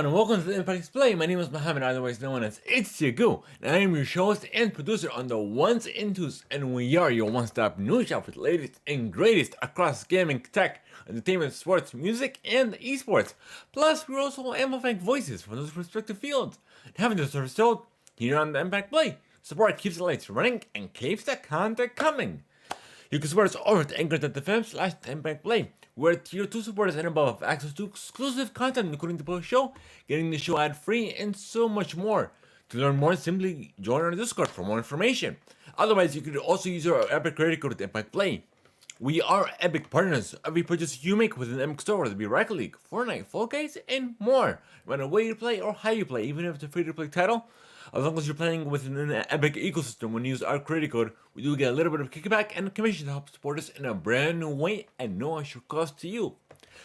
and welcome to the Theimpactplay. My name is Mohammed, otherwise known as It's Your Goo, and I am your host and producer on the Ones and Twos, and we are your one-stop news shop for the latest and greatest across gaming, tech, entertainment, sports, music, and esports. Plus, we're also amplifying voices from those respective fields. And having this episode here on the Theimpactplay, support keeps the lights running and keeps the content coming. You can support us over at anchor.fm/Theimpactplay, where tier 2 supporters and above have access to exclusive content, including the post show, getting the show ad free, and so much more. To learn more, simply join our Discord for more information. Otherwise, you could also use our Epic credit code at Theimpactplay. We are Epic partners. Every purchase you make within the Epic store, whether it be Rocket League, Fortnite, Fall Guys, and more. No matter where you play or how you play, even if it's a free-to-play title, as long as you're playing within an Epic ecosystem, when you use our credit code, we do get a little bit of kickback and commission to help support us in a brand new way and no extra cost to you.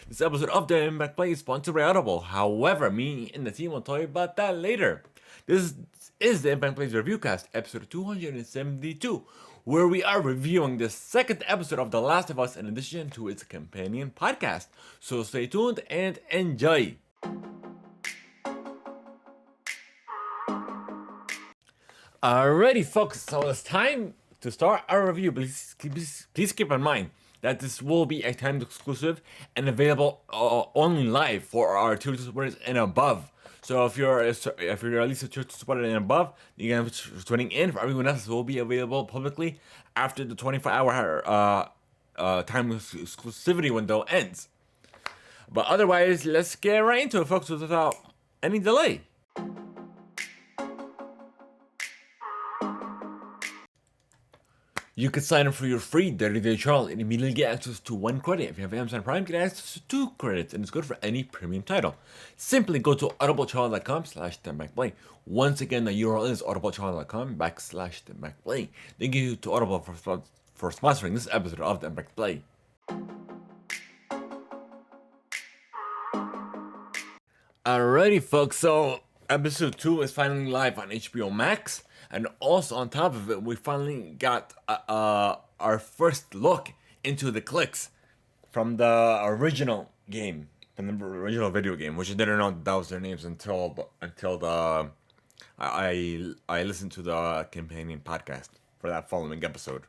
This episode of the Theimpactplay is sponsored by Audible. However, me and the team will tell you about that later. This is the Theimpactplay's Reviewcast, episode 272, where we are reviewing the second episode of The Last of Us in addition to its companion podcast. So stay tuned and enjoy. Alrighty, folks, so it's time to start our review. Please keep in mind that this will be a timed exclusive and available only live for our tier 2 supporters and above. So if you're at least a tier 2 supporter and above, you're gonna be tuning in. For everyone else, it will be available publicly after the 24-hour time exclusivity window ends. But otherwise, let's get right into it, folks, without any delay. You can sign up for your free 30-day trial and immediately get access to 1 credit. If you have Amazon Prime, get access to 2 credits, and it's good for any premium title. Simply go to audibletrial.com/Theimpactplay. Once again, the URL is audibletrial.com/Theimpactplay. Thank you to Audible for sponsoring this episode of Theimpactplay. Alrighty, folks, so episode 2 is finally live on HBO Max. And also on top of it, we finally got our first look into the clicks from the original game, from the original video game, which I didn't know that was their names until I listened to the companion podcast for that following episode.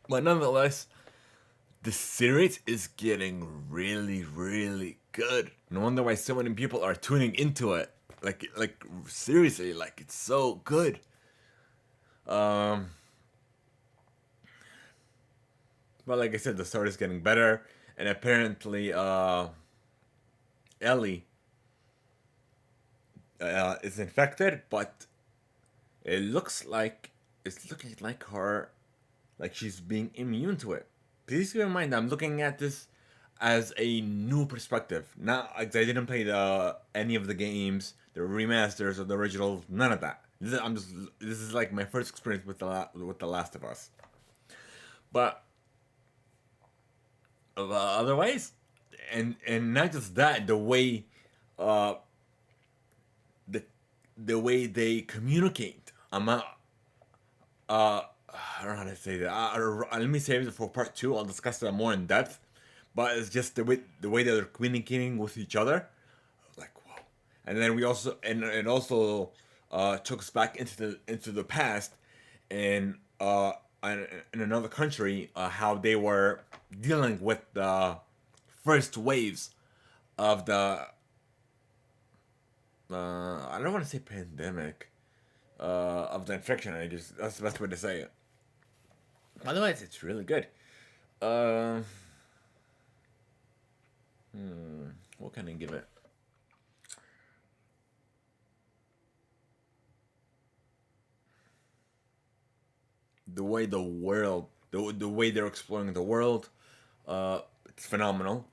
But nonetheless, the series is getting really, really good. No wonder why so many people are tuning into it. Like seriously, like it's so good. But like I said, the story is getting better, and apparently, Ellie is infected, but it's looking like her, like she's being immune to it. Please keep in mind, I'm looking at this as a new perspective. Not, I didn't play any of the games, the remasters or the originals, none of that. This is like my first experience with the Last of Us. But otherwise, and not just that, the way the way they communicate. I don't know how to say that. Let me save it for part 2. I'll discuss that more in depth. But it's just the way that they're communicating with each other, like whoa. And then we also it also took us back into the past, and in another country, how they were dealing with the first waves of the I don't want to say pandemic, of the infection. That's the best way to say it. Otherwise, it's really good. What can I give it? The way the way they're exploring the world, it's phenomenal.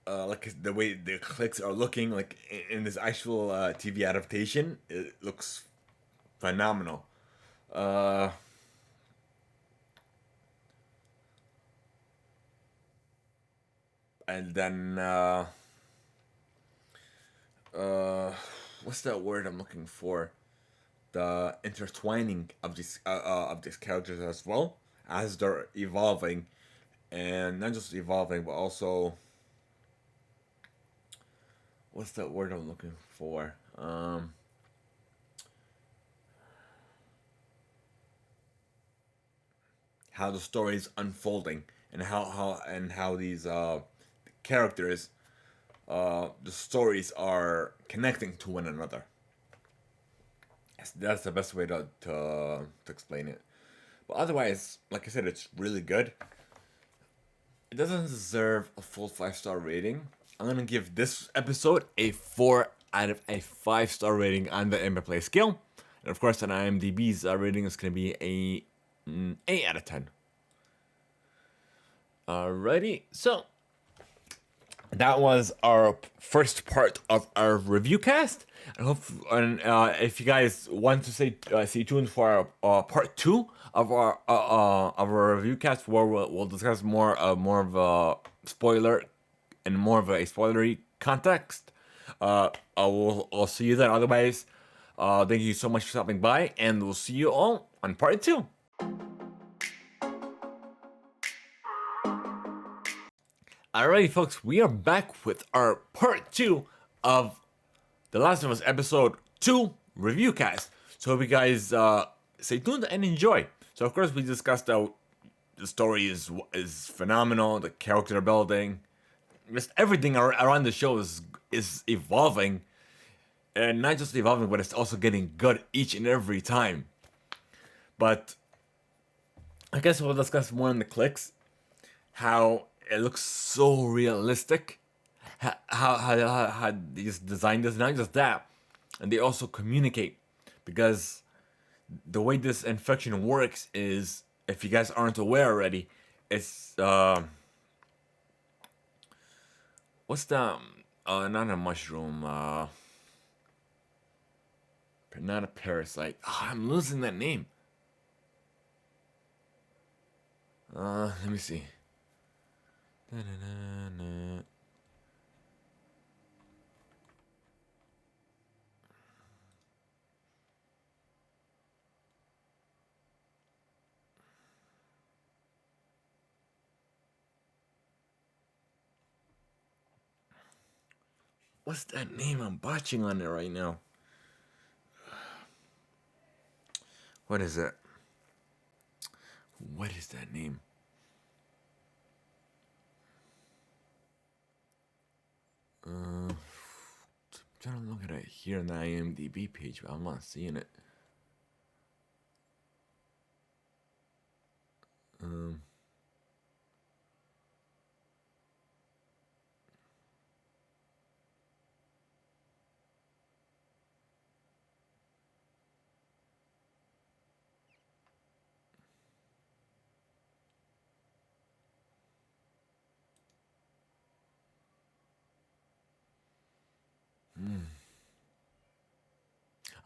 Like the way the clicks are looking, like in this actual TV adaptation, it looks phenomenal. And then what's that word I'm looking for? The intertwining of these characters as well as they're evolving, and not just evolving, but also what's the word I'm looking for? How the story is unfolding, and how these characters, the stories are connecting to one another. That's the best way to explain it. But otherwise, like I said, it's really good. It doesn't deserve a full 5-star rating. I'm gonna give this episode a 4 out of a 5-star rating on the Theimpactplay scale. And of course, on IMDb's rating is gonna be a 8 out of 10. Alrighty, so that was our first part of our review cast. And if you guys want to stay tuned for our part 2 of our review cast, where we'll discuss more of a spoiler and more of a spoilery context. I'll see you then. Otherwise, thank you so much for stopping by, and we'll see you all on part 2. Alrighty, folks, we are back with our part 2 of The Last of Us episode 2 review cast. So hope you guys stay tuned and enjoy. So of course we discussed how the story is phenomenal, the character building, just everything around the show is evolving, and not just evolving, but it's also getting good each and every time. But I guess we'll discuss more on the clicks, how it looks so realistic, how these designed this, not just that, and they also communicate, because the way this infection works is, if you guys aren't aware already, it's what's the not a mushroom, not a parasite. I'm losing that name. Let me see. What's that name? I'm botching on it right now. What is it? What is that name? I'm trying to look at it here on the IMDb page, but I'm not seeing it.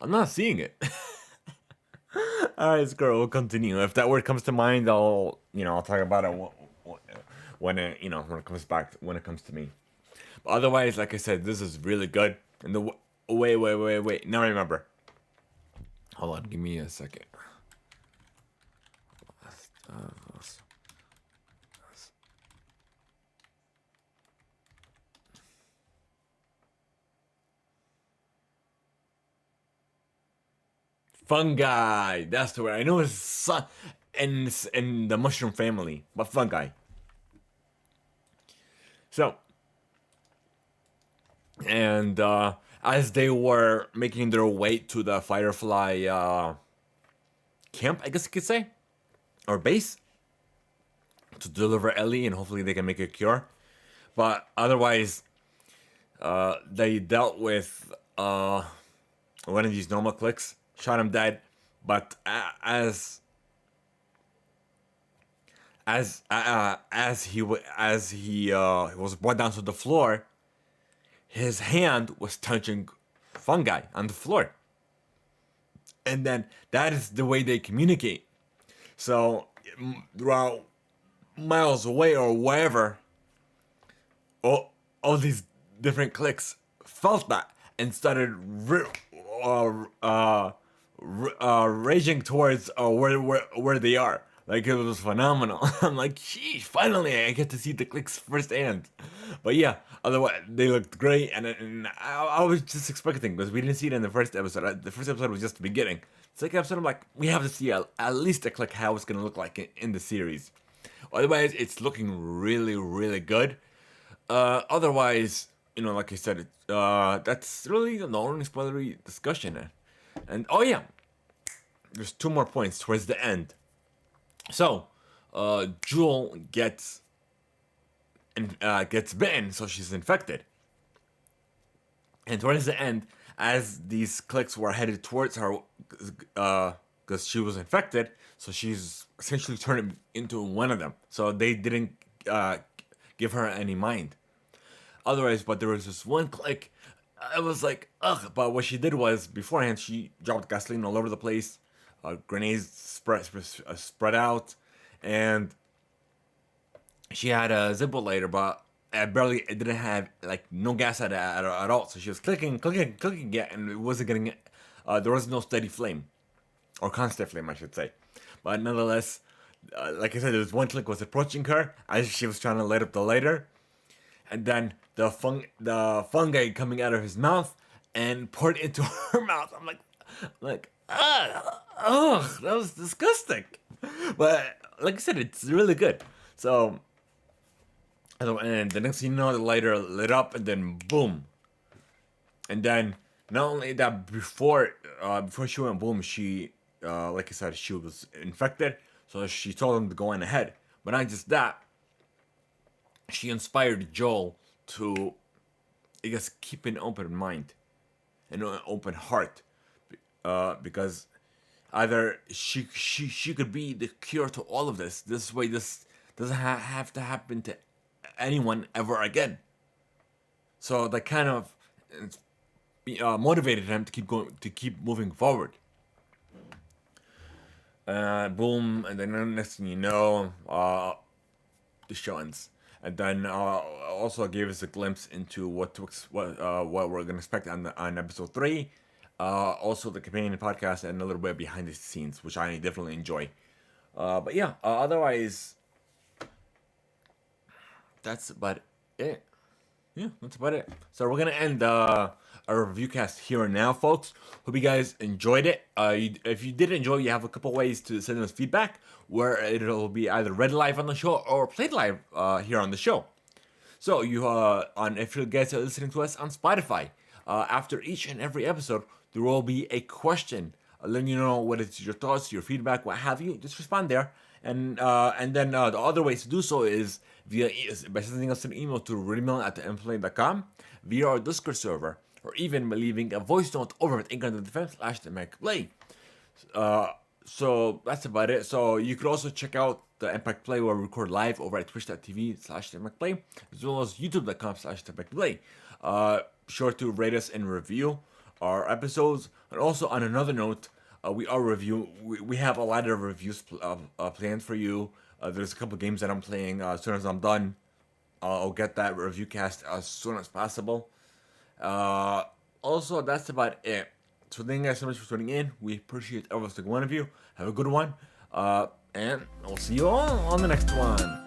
I'm not seeing it. Alright, screw it, we'll continue. If that word comes to mind, I'll talk about it when it comes back, when it comes to me. But otherwise, like I said, this is really good. And wait. Now I remember. Hold on, give me a second. Fungi. That's the word. I know it's in the mushroom family, but fungi. So, and as they were making their way to the Firefly camp, I guess you could say, or base, to deliver Ellie, and hopefully they can make a cure. But otherwise, they dealt with one of these normal clicks, shot him dead. But as he was brought down to the floor, his hand was touching fungi on the floor, and then that is the way they communicate. So, throughout miles away or wherever, all these different clicks felt that and started raging towards where they are. Like, it was phenomenal. I'm like, sheesh, finally I get to see the clicks firsthand. But yeah, otherwise they looked great, and I was just expecting because we didn't see it in the first episode. The first episode was just the beginning. Second episode, I'm like, we have to see at least a click how it's gonna look like in the series. Otherwise, it's looking really, really good. Otherwise, like I said, that's really the only spoilery discussion. And oh yeah, there's two more points towards the end. So, Jewel gets bitten, so she's infected. And towards the end, as these clicks were headed towards her, because she was infected, so she's essentially turned into one of them. So they didn't give her any mind. Otherwise, but there was this one click. I was like, ugh. But what she did was, beforehand, she dropped gasoline all over the place. Grenades spread out, and she had a Zippo lighter, but it didn't have like no gas at all. So she was clicking, yeah, and it wasn't getting. There was no steady flame, or constant flame, I should say. But nonetheless, like I said, there was one click was approaching her as she was trying to light up the lighter, and then the fungi coming out of his mouth and poured into her mouth. I'm like, ugh, that was disgusting. But like I said, it's really good. So, and the next thing you know, the lighter lit up, and then boom. And then not only that, before she went boom, she like I said, she was infected. So she told him to go on ahead. But not just that, she inspired Joel to, I guess, keep an open mind and an open heart, because either she could be the cure to all of this. This way, this doesn't have to happen to anyone ever again. So that kind of motivated him to keep moving forward. Boom, and then next thing you know, the show ends. And then also gave us a glimpse into what we're gonna expect on episode 3. Also the companion podcast and a little bit behind the scenes, which I definitely enjoy. But yeah, otherwise, that's about it. Yeah, that's about it. So we're gonna end our review cast here and now, folks. Hope you guys enjoyed it. If you did enjoy, you have a couple ways to send us feedback, where it'll be either read live on the show or played live here on the show. So if you guys are listening to us on Spotify, after each and every episode, there will be a question letting you know what is your thoughts, your feedback, what have you. Just respond there. And then the other ways to do so is by sending us an email to redmail@theimpactplay.com, via our Discord server, or even by leaving a voice note over at anchor.fm/theimpactplay. So that's about it. So you could also check out the Impact Play, where we record live over at twitch.tv/theimpactplay, as well as youtube.com/theimpactplay. Sure to rate us and review our episodes. And also, on another note, we have a lot of reviews planned for you. There's a couple games that I'm playing. As soon as I'm done, I'll get that review cast as soon as possible. Also, that's about it. So thank you guys so much for tuning in. We appreciate every single one of you. Have a good one. And I'll see you all on the next one.